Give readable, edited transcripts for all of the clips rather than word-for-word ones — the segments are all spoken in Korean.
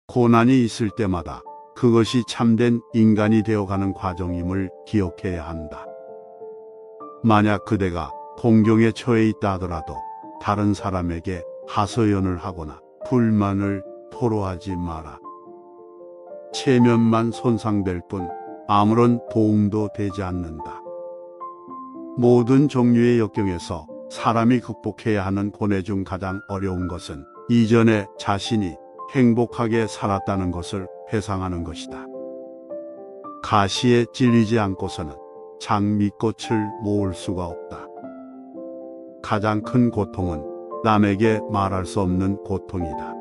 고난이 있을 때마다 그것이 참된 인간이 되어가는 과정임을 기억해야 한다. 만약 그대가 동경에 처해 있다 하더라도 다른 사람에게 하소연을 하거나 불만을 토로하지 마라. 체면만 손상될 뿐 아무런 도움도 되지 않는다. 모든 종류의 역경에서 사람이 극복해야 하는 고뇌 중 가장 어려운 것은 이전에 자신이 행복하게 살았다는 것을 회상하는 것이다. 가시에 찔리지 않고서는 장미꽃을 모을 수가 없다. 가장 큰 고통은 남에게 말할 수 없는 고통이다.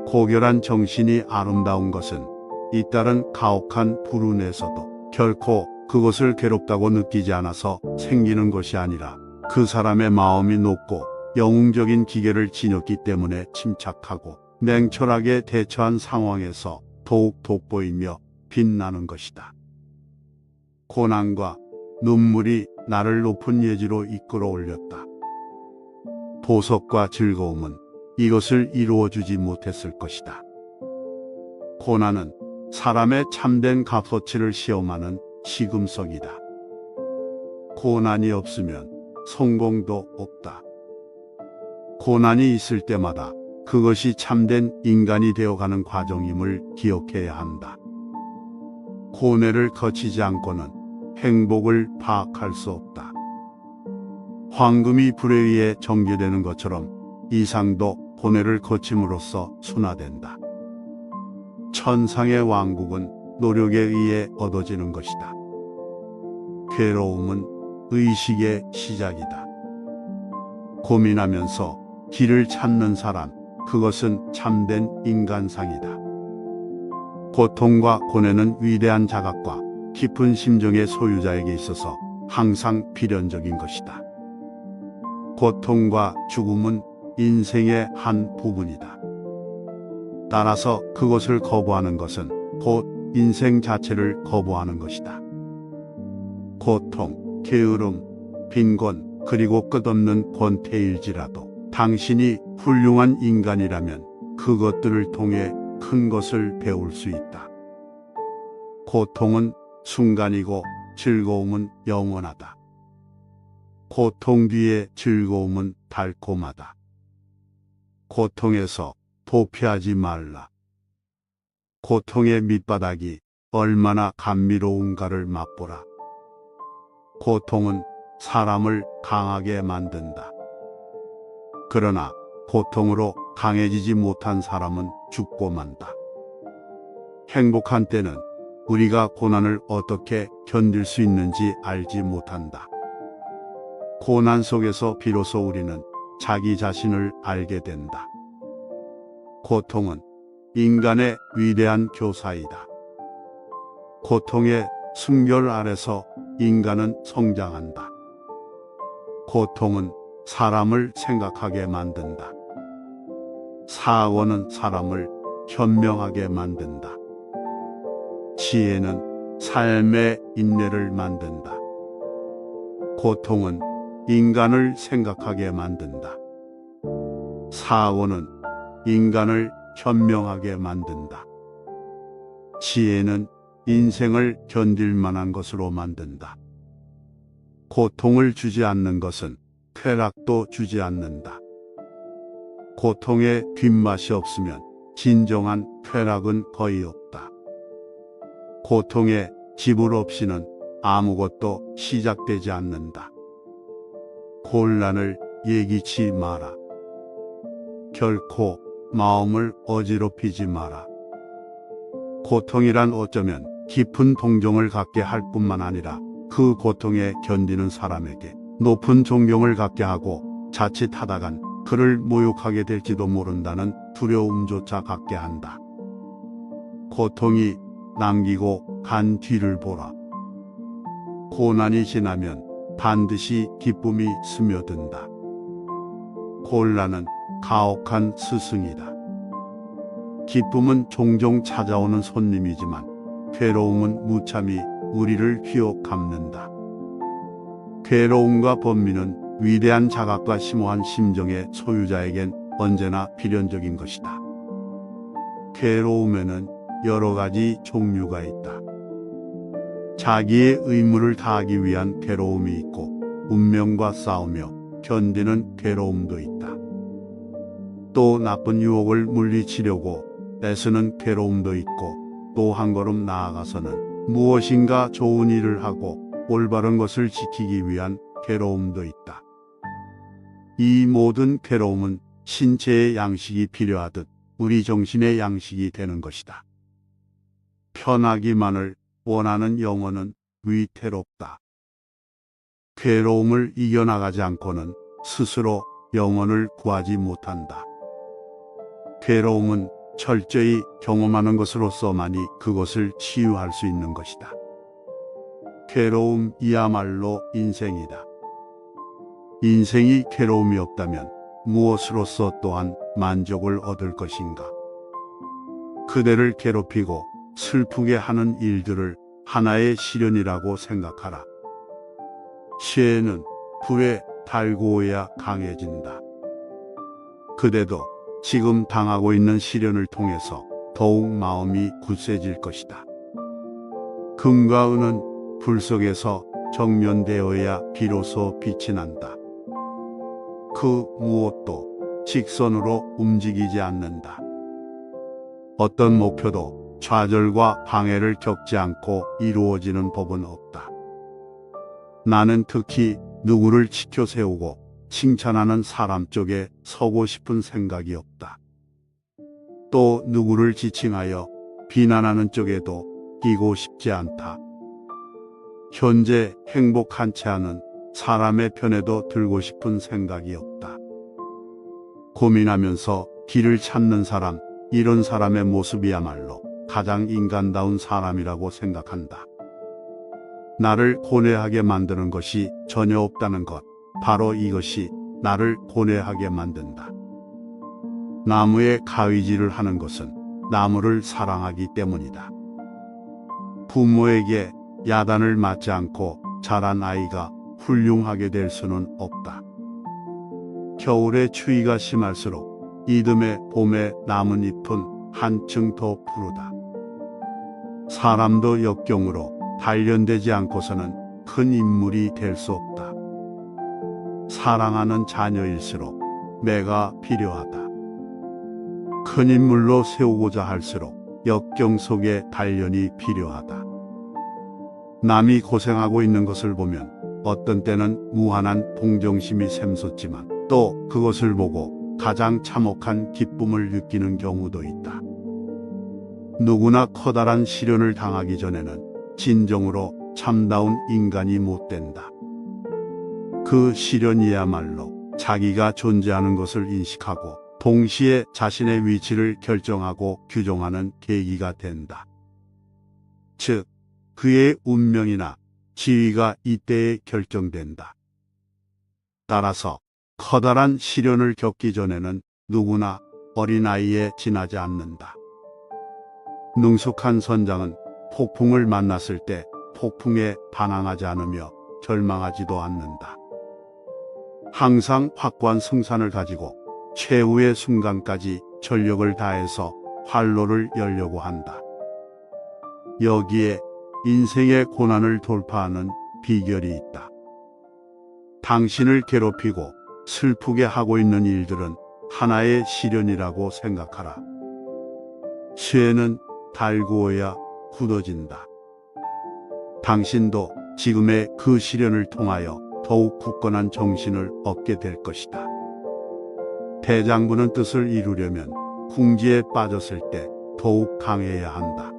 고결한 정신이 아름다운 것은 잇따른 가혹한 불운에서도 결코 그것을 괴롭다고 느끼지 않아서 생기는 것이 아니라 그 사람의 마음이 높고 영웅적인 기계를 지녔기 때문에 침착하고 냉철하게 대처한 상황에서 더욱 돋보이며 빛나는 것이다. 고난과 눈물이 나를 높은 예지로 이끌어 올렸다. 보석과 즐거움은 이것을 이루어주지 못했을 것이다. 고난은 사람의 참된 값어치를 시험하는 시금석이다. 고난이 없으면 성공도 없다. 고난이 있을 때마다 그것이 참된 인간이 되어가는 과정임을 기억해야 한다. 고뇌를 거치지 않고는 행복을 파악할 수 없다. 황금이 불에 의해 정제되는 것처럼 이상도 고뇌를 거침으로써 순화된다. 천상의 왕국은 노력에 의해 얻어지는 것이다. 괴로움은 의식의 시작이다. 고민하면서 길을 찾는 사람, 그것은 참된 인간상이다. 고통과 고뇌는 위대한 자각과 깊은 심정의 소유자에게 있어서 항상 필연적인 것이다. 고통과 죽음은 인생의 한 부분이다. 따라서 그것을 거부하는 것은 곧 인생 자체를 거부하는 것이다. 고통, 게으름, 빈곤, 그리고 끝없는 권태일지라도 당신이 훌륭한 인간이라면 그것들을 통해 큰 것을 배울 수 있다. 고통은 순간이고 즐거움은 영원하다. 고통 뒤에 즐거움은 달콤하다. 고통에서 도피하지 말라. 고통의 밑바닥이 얼마나 감미로운가를 맛보라. 고통은 사람을 강하게 만든다. 그러나 고통으로 강해지지 못한 사람은 죽고 만다. 행복한 때는 우리가 고난을 어떻게 견딜 수 있는지 알지 못한다. 고난 속에서 비로소 우리는 자기 자신을 알게 된다. 고통은 인간의 위대한 교사이다. 고통의 순결 아래서 인간은 성장한다. 고통은 사람을 생각하게 만든다. 사고는 사람을 현명하게 만든다. 지혜는 삶의 인내를 만든다. 고통은 인간을 생각하게 만든다. 사고는 인간을 현명하게 만든다. 지혜는 인생을 견딜 만한 것으로 만든다. 고통을 주지 않는 것은 쾌락도 주지 않는다. 고통의 뒷맛이 없으면 진정한 쾌락은 거의 없다. 고통의 지불 없이는 아무것도 시작되지 않는다. 곤란을 예기치 마라. 결코 마음을 어지럽히지 마라. 고통이란 어쩌면 깊은 동정을 갖게 할 뿐만 아니라 그 고통에 견디는 사람에게 높은 존경을 갖게 하고 자칫 하다간 그를 모욕하게 될지도 모른다는 두려움조차 갖게 한다. 고통이 남기고 간 뒤를 보라. 고난이 지나면 반드시 기쁨이 스며든다. 곤란은 가혹한 스승이다. 기쁨은 종종 찾아오는 손님이지만 괴로움은 무참히 우리를 휘어감는다. 괴로움과 번민은 위대한 자각과 심오한 심정의 소유자에겐 언제나 필연적인 것이다. 괴로움에는 여러 가지 종류가 있다. 자기의 의무를 다하기 위한 괴로움이 있고 운명과 싸우며 견디는 괴로움도 있다. 또 나쁜 유혹을 물리치려고 애쓰는 괴로움도 있고 또 한 걸음 나아가서는 무엇인가 좋은 일을 하고 올바른 것을 지키기 위한 괴로움도 있다. 이 모든 괴로움은 신체의 양식이 필요하듯 우리 정신의 양식이 되는 것이다. 편하기만을 원하는 영혼은 위태롭다. 괴로움을 이겨나가지 않고는 스스로 영혼을 구하지 못한다. 괴로움은 철저히 경험하는 것으로서만이 그것을 치유할 수 있는 것이다. 괴로움이야말로 인생이다. 인생이 괴로움이 없다면 무엇으로서 또한 만족을 얻을 것인가? 그대를 괴롭히고 슬프게 하는 일들을 하나의 시련이라고 생각하라. 시에는 불에 달구어야 강해진다. 그대도 지금 당하고 있는 시련을 통해서 더욱 마음이 굳세질 것이다. 금과 은은 불 속에서 정면되어야 비로소 빛이 난다. 그 무엇도 직선으로 움직이지 않는다. 어떤 목표도 좌절과 방해를 겪지 않고 이루어지는 법은 없다. 나는 특히 누구를 지켜 세우고 칭찬하는 사람 쪽에 서고 싶은 생각이 없다. 또 누구를 지칭하여 비난하는 쪽에도 끼고 싶지 않다. 현재 행복한 채 하는 사람의 편에도 들고 싶은 생각이 없다. 고민하면서 길을 찾는 사람, 이런 사람의 모습이야말로 가장 인간다운 사람이라고 생각한다. 나를 고뇌하게 만드는 것이 전혀 없다는 것, 바로 이것이 나를 고뇌하게 만든다. 나무에 가위질을 하는 것은 나무를 사랑하기 때문이다. 부모에게 야단을 맞지 않고 자란 아이가 훌륭하게 될 수는 없다. 겨울에 추위가 심할수록 이듬해 봄에 나뭇잎은 한층 더 푸르다. 사람도 역경으로 단련되지 않고서는 큰 인물이 될 수 없다. 사랑하는 자녀일수록 매가 필요하다. 큰 인물로 세우고자 할수록 역경 속에 단련이 필요하다. 남이 고생하고 있는 것을 보면 어떤 때는 무한한 동정심이 샘솟지만 또 그것을 보고 가장 참혹한 기쁨을 느끼는 경우도 있다. 누구나 커다란 시련을 당하기 전에는 진정으로 참다운 인간이 못 된다. 그 시련이야말로 자기가 존재하는 것을 인식하고 동시에 자신의 위치를 결정하고 규정하는 계기가 된다. 즉, 그의 운명이나 지위가 이때에 결정된다. 따라서 커다란 시련을 겪기 전에는 누구나 어린아이에 지나지 않는다. 능숙한 선장은 폭풍을 만났을 때 폭풍에 반항하지 않으며 절망하지도 않는다. 항상 확고한 승산을 가지고 최후의 순간까지 전력을 다해서 활로를 열려고 한다. 여기에 인생의 고난을 돌파하는 비결이 있다. 당신을 괴롭히고 슬프게 하고 있는 일들은 하나의 시련이라고 생각하라. 쇠는 달구어야 굳어진다. 당신도 지금의 그 시련을 통하여 더욱 굳건한 정신을 얻게 될 것이다. 대장부는 뜻을 이루려면 궁지에 빠졌을 때 더욱 강해야 한다.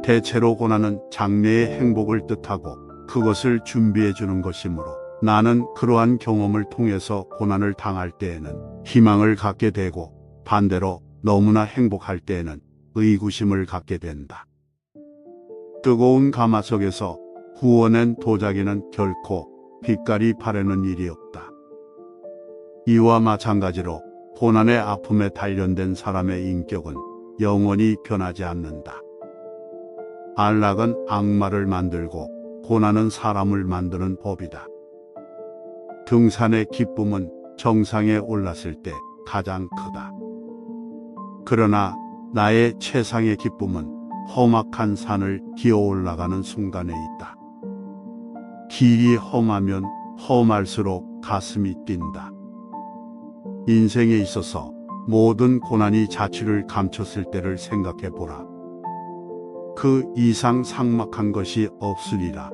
대체로 고난은 장래의 행복을 뜻하고 그것을 준비해 주는 것이므로 나는 그러한 경험을 통해서 고난을 당할 때에는 희망을 갖게 되고 반대로 너무나 행복할 때에는 의구심을 갖게 된다. 뜨거운 가마 속에서 구워낸 도자기는 결코 빛깔이 바래는 일이 없다. 이와 마찬가지로 고난의 아픔에 단련된 사람의 인격은 영원히 변하지 않는다. 안락은 악마를 만들고 고난은 사람을 만드는 법이다. 등산의 기쁨은 정상에 올랐을 때 가장 크다. 그러나 나의 최상의 기쁨은 험악한 산을 기어 올라가는 순간에 있다. 길이 험하면 험할수록 가슴이 뛴다. 인생에 있어서 모든 고난이 자취를 감췄을 때를 생각해 보라. 그 이상 삭막한 것이 없으리라.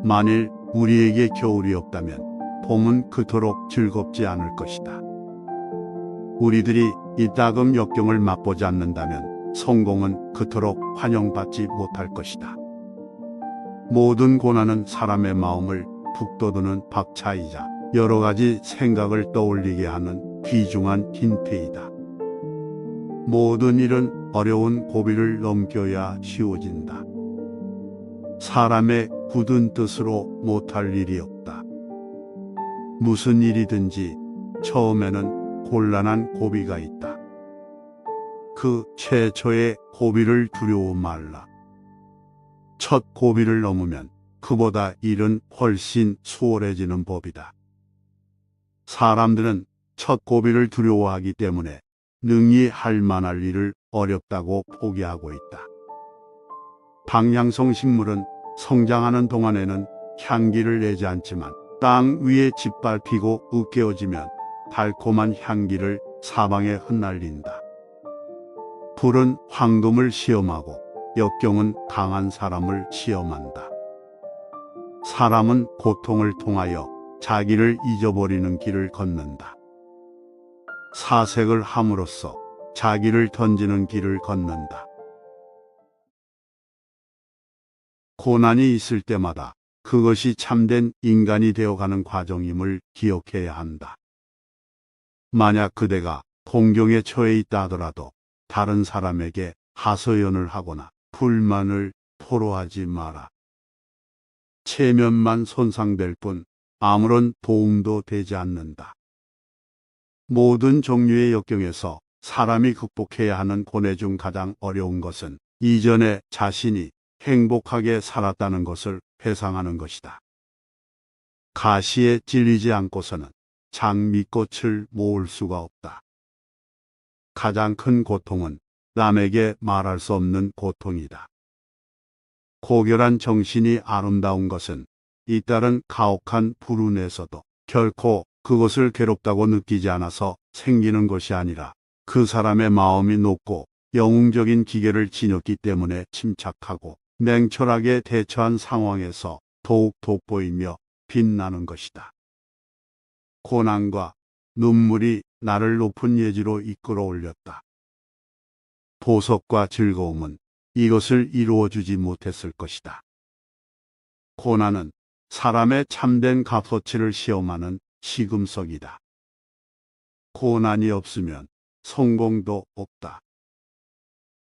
만일 우리에게 겨울이 없다면 봄은 그토록 즐겁지 않을 것이다. 우리들이 이따금 역경을 맛보지 않는다면 성공은 그토록 환영받지 못할 것이다. 모든 고난은 사람의 마음을 북돋우는 박차이자 여러 가지 생각을 떠올리게 하는 귀중한 힌트이다. 모든 일은 어려운 고비를 넘겨야 쉬워진다. 사람의 굳은 뜻으로 못할 일이 없다. 무슨 일이든지 처음에는 곤란한 고비가 있다. 그 최초의 고비를 두려워 말라. 첫 고비를 넘으면 그보다 일은 훨씬 수월해지는 법이다. 사람들은 첫 고비를 두려워하기 때문에 능히 할 만할 일을 어렵다고 포기하고 있다. 방향성 식물은 성장하는 동안에는 향기를 내지 않지만 땅 위에 짓밟히고 으깨어지면 달콤한 향기를 사방에 흩날린다. 불은 황금을 시험하고 역경은 강한 사람을 시험한다. 사람은 고통을 통하여 자기를 잊어버리는 길을 걷는다. 사색을 함으로써 자기를 던지는 길을 걷는다. 고난이 있을 때마다 그것이 참된 인간이 되어가는 과정임을 기억해야 한다. 만약 그대가 공경에 처해 있다 하더라도 다른 사람에게 하소연을 하거나 불만을 토로하지 마라. 체면만 손상될 뿐 아무런 도움도 되지 않는다. 모든 종류의 역경에서 사람이 극복해야 하는 고뇌 중 가장 어려운 것은 이전에 자신이 행복하게 살았다는 것을 회상하는 것이다. 가시에 찔리지 않고서는 장미꽃을 모을 수가 없다. 가장 큰 고통은 남에게 말할 수 없는 고통이다. 고결한 정신이 아름다운 것은 잇따른 가혹한 불운에서도 결코 그것을 괴롭다고 느끼지 않아서 생기는 것이 아니라 그 사람의 마음이 높고 영웅적인 기계를 지녔기 때문에 침착하고 냉철하게 대처한 상황에서 더욱 돋보이며 빛나는 것이다. 고난과 눈물이 나를 높은 예지로 이끌어 올렸다. 보석과 즐거움은 이것을 이루어주지 못했을 것이다. 고난은 사람의 참된 값어치를 시험하는 시금석이다. 고난이 없으면 성공도 없다.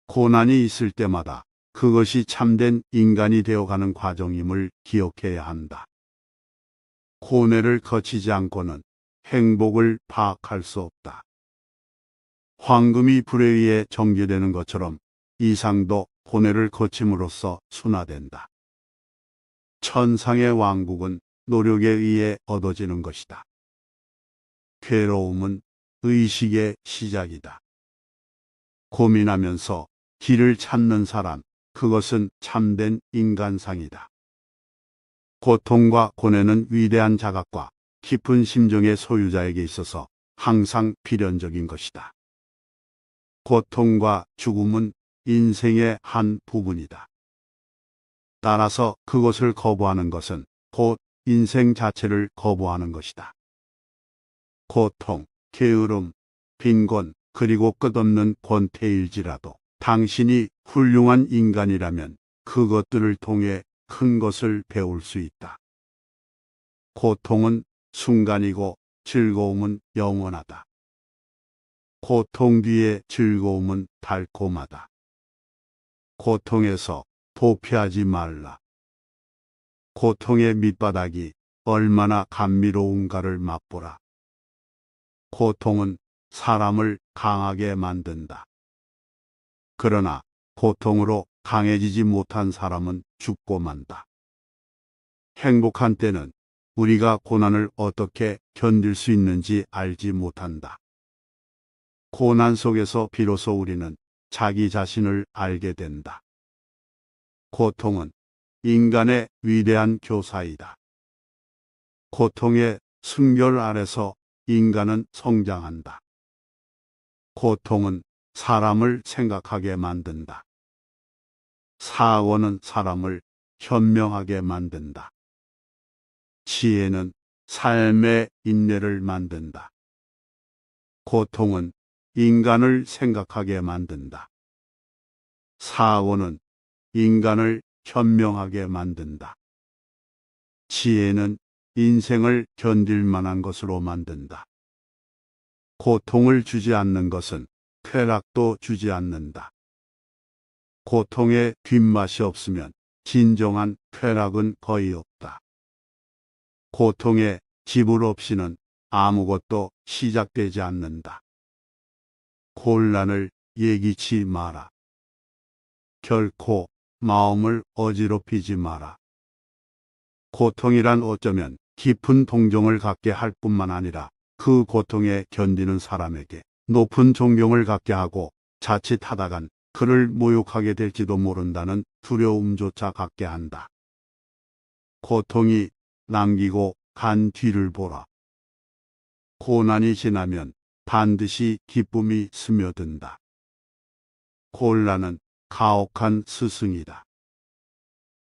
고난이 있을 때마다 그것이 참된 인간이 되어가는 과정임을 기억해야 한다. 고뇌를 거치지 않고는 행복을 파악할 수 없다. 황금이 불에 의해 정제되는 것처럼 이상도 고뇌를 거침으로써 순화된다. 천상의 왕국은 노력에 의해 얻어지는 것이다. 괴로움은 의식의 시작이다. 고민하면서 길을 찾는 사람, 그것은 참된 인간상이다. 고통과 고뇌는 위대한 자각과 깊은 심정의 소유자에게 있어서 항상 필연적인 것이다. 고통과 죽음은 인생의 한 부분이다. 따라서 그것을 거부하는 것은 곧 인생 자체를 거부하는 것이다. 고통, 게으름, 빈곤, 그리고 끝없는 권태일지라도 당신이 훌륭한 인간이라면 그것들을 통해 큰 것을 배울 수 있다. 고통은 순간이고 즐거움은 영원하다. 고통 뒤에 즐거움은 달콤하다. 고통에서 도피하지 말라. 고통의 밑바닥이 얼마나 감미로운가를 맛보라. 고통은 사람을 강하게 만든다. 그러나 고통으로 강해지지 못한 사람은 죽고 만다. 행복한 때는 우리가 고난을 어떻게 견딜 수 있는지 알지 못한다. 고난 속에서 비로소 우리는 자기 자신을 알게 된다. 고통은 인간의 위대한 교사이다. 고통의 순결 아래서 인간은 성장한다. 고통은 사람을 생각하게 만든다. 사고는 사람을 현명하게 만든다. 지혜는 삶의 인내를 만든다. 고통은 인간을 생각하게 만든다. 사고는 인간을 현명하게 만든다. 지혜는 인생을 견딜 만한 것으로 만든다. 고통을 주지 않는 것은 쾌락도 주지 않는다. 고통의 뒷맛이 없으면 진정한 쾌락은 거의 없다. 고통의 지불 없이는 아무것도 시작되지 않는다. 곤란을 예기치 마라. 결코 마음을 어지럽히지 마라. 고통이란 어쩌면 깊은 동정을 갖게 할 뿐만 아니라 그 고통에 견디는 사람에게 높은 존경을 갖게 하고 자칫하다간 그를 모욕하게 될지도 모른다는 두려움조차 갖게 한다. 고통이 남기고 간 뒤를 보라. 고난이 지나면 반드시 기쁨이 스며든다. 곤란은 가혹한 스승이다.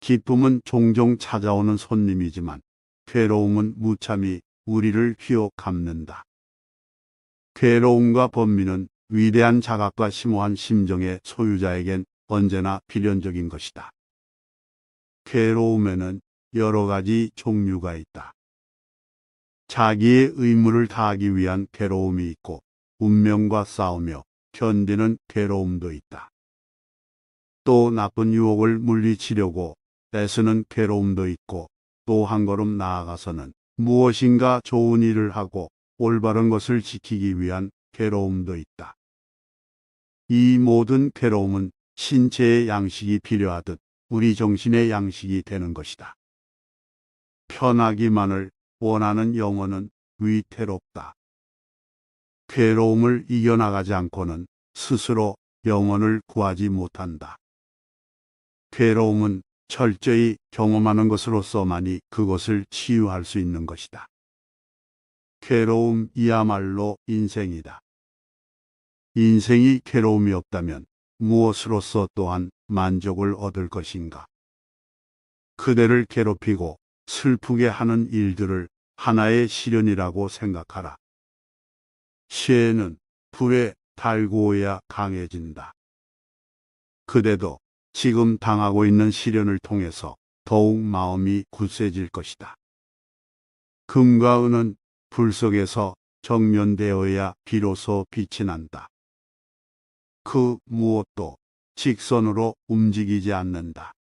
기쁨은 종종 찾아오는 손님이지만 괴로움은 무참히 우리를 휘어감는다. 괴로움과 번민은 위대한 자각과 심오한 심정의 소유자에겐 언제나 필연적인 것이다. 괴로움에는 여러 가지 종류가 있다. 자기의 의무를 다하기 위한 괴로움이 있고 운명과 싸우며 견디는 괴로움도 있다. 또 나쁜 유혹을 물리치려고 애쓰는 괴로움도 있고 또 한 걸음 나아가서는 무엇인가 좋은 일을 하고 올바른 것을 지키기 위한 괴로움도 있다. 이 모든 괴로움은 신체의 양식이 필요하듯 우리 정신의 양식이 되는 것이다. 편하기만을 원하는 영혼은 위태롭다. 괴로움을 이겨나가지 않고는 스스로 영혼을 구하지 못한다. 괴로움은 철저히 경험하는 것으로서만이 그것을 치유할 수 있는 것이다. 괴로움이야말로 인생이다. 인생이 괴로움이 없다면 무엇으로서 또한 만족을 얻을 것인가? 그대를 괴롭히고 슬프게 하는 일들을 하나의 시련이라고 생각하라. 쇠는 불에 달구어야 강해진다. 그대도 지금 당하고 있는 시련을 통해서 더욱 마음이 굳세질 것이다. 금과 은은 불 속에서 정면되어야 비로소 빛이 난다. 그 무엇도 직선으로 움직이지 않는다.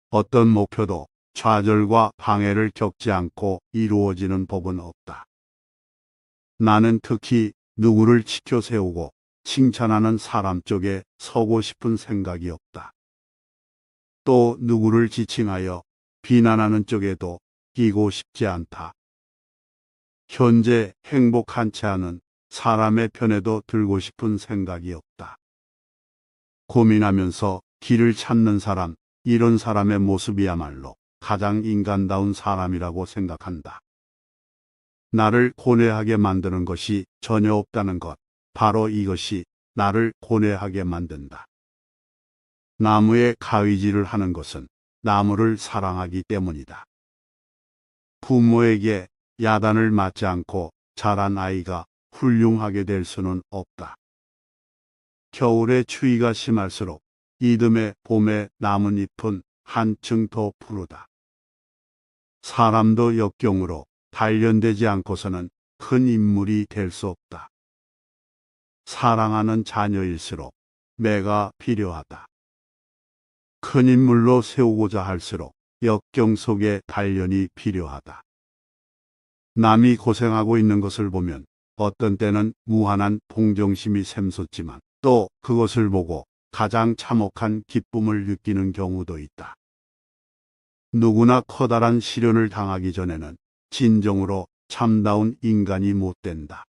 어떤 목표도 좌절과 방해를 겪지 않고 이루어지는 법은 없다. 나는 특히 누구를 치켜 세우고 칭찬하는 사람 쪽에 서고 싶은 생각이 없다. 또 누구를 지칭하여 비난하는 쪽에도 끼고 싶지 않다. 현재 행복한 채 하는 사람의 편에도 들고 싶은 생각이 없다. 고민하면서 길을 찾는 사람, 이런 사람의 모습이야말로 가장 인간다운 사람이라고 생각한다. 나를 고뇌하게 만드는 것이 전혀 없다는 것, 바로 이것이 나를 고뇌하게 만든다. 나무에 가위질을 하는 것은 나무를 사랑하기 때문이다. 부모에게 야단을 맞지 않고 자란 아이가 훌륭하게 될 수는 없다. 겨울에 추위가 심할수록 이듬해 봄에 나뭇잎은 한층 더 푸르다. 사람도 역경으로 단련되지 않고서는 큰 인물이 될 수 없다. 사랑하는 자녀일수록 매가 필요하다. 큰 인물로 세우고자 할수록 역경 속에 단련이 필요하다. 남이 고생하고 있는 것을 보면 어떤 때는 무한한 동정심이 샘솟지만 또 그것을 보고 가장 참혹한 기쁨을 느끼는 경우도 있다. 누구나 커다란 시련을 당하기 전에는 진정으로 참다운 인간이 못 된다.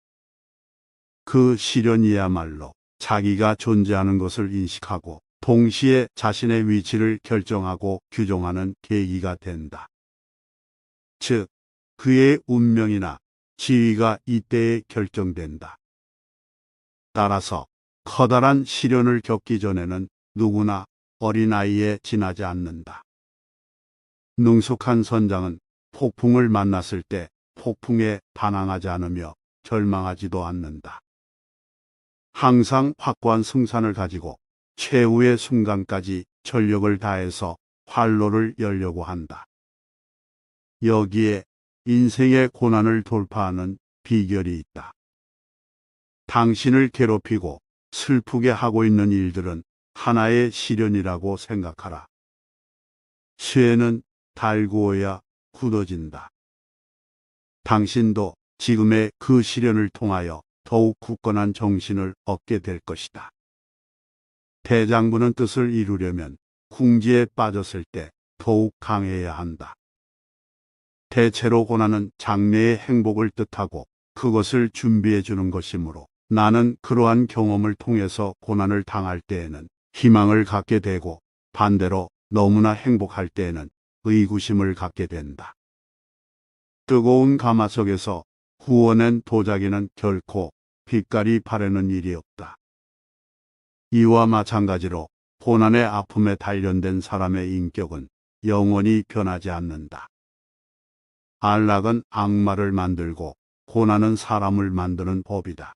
그 시련이야말로 자기가 존재하는 것을 인식하고 동시에 자신의 위치를 결정하고 규정하는 계기가 된다. 즉, 그의 운명이나 지위가 이때에 결정된다. 따라서 커다란 시련을 겪기 전에는 누구나 어린아이에 지나지 않는다. 능숙한 선장은 폭풍을 만났을 때 폭풍에 반항하지 않으며 절망하지도 않는다. 항상 확고한 승산을 가지고 최후의 순간까지 전력을 다해서 활로를 열려고 한다. 여기에 인생의 고난을 돌파하는 비결이 있다. 당신을 괴롭히고 슬프게 하고 있는 일들은 하나의 시련이라고 생각하라. 쇠는 달구어야 굳어진다. 당신도 지금의 그 시련을 통하여 더욱 굳건한 정신을 얻게 될 것이다. 대장부는 뜻을 이루려면 궁지에 빠졌을 때 더욱 강해야 한다. 대체로 고난은 장래의 행복을 뜻하고 그것을 준비해 주는 것이므로 나는 그러한 경험을 통해서 고난을 당할 때에는 희망을 갖게 되고 반대로 너무나 행복할 때에는 의구심을 갖게 된다. 뜨거운 가마석에서 구워낸 도자기는 결코 빛깔이 바래는 일이 없다. 이와 마찬가지로 고난의 아픔에 단련된 사람의 인격은 영원히 변하지 않는다. 안락은 악마를 만들고 고난은 사람을 만드는 법이다.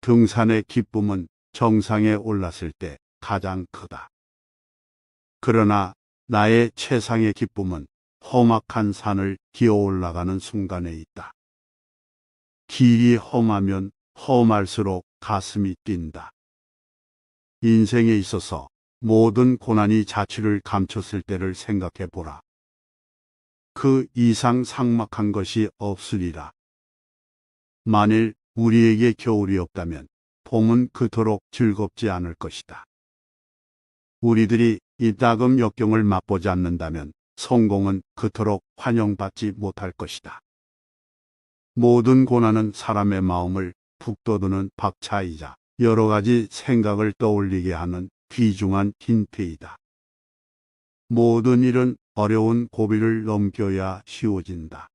등산의 기쁨은 정상에 올랐을 때 가장 크다. 그러나 나의 최상의 기쁨은 험악한 산을 기어 올라가는 순간에 있다. 길이 험하면 험할수록 가슴이 뛴다. 인생에 있어서 모든 고난이 자취를 감췄을 때를 생각해 보라. 그 이상 삭막한 것이 없으리라. 만일 우리에게 겨울이 없다면 봄은 그토록 즐겁지 않을 것이다. 우리들이 이따금 역경을 맛보지 않는다면 성공은 그토록 환영받지 못할 것이다. 모든 고난은 사람의 마음을 북돋우는 박차이자 여러 가지 생각을 떠올리게 하는 귀중한 힌트이다. 모든 일은 어려운 고비를 넘겨야 쉬워진다.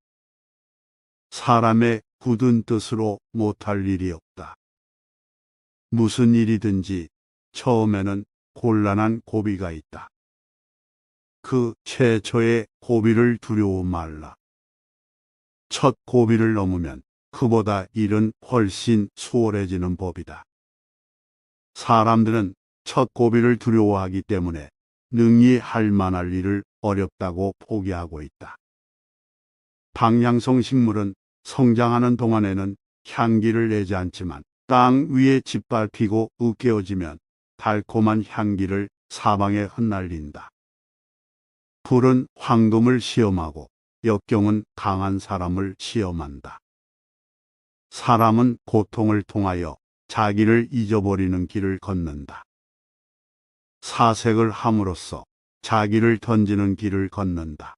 사람의 굳은 뜻으로 못할 일이 없다. 무슨 일이든지 처음에는 곤란한 고비가 있다. 그 최초의 고비를 두려워 말라. 첫 고비를 넘으면 그보다 일은 훨씬 수월해지는 법이다. 사람들은 첫 고비를 두려워하기 때문에 능히 할 만할 일을 어렵다고 포기하고 있다. 방향성 식물은 성장하는 동안에는 향기를 내지 않지만 땅 위에 짓밟히고 으깨어지면 달콤한 향기를 사방에 흩날린다. 불은 황금을 시험하고 역경은 강한 사람을 시험한다. 사람은 고통을 통하여 자기를 잊어버리는 길을 걷는다. 사색을 함으로써 자기를 던지는 길을 걷는다.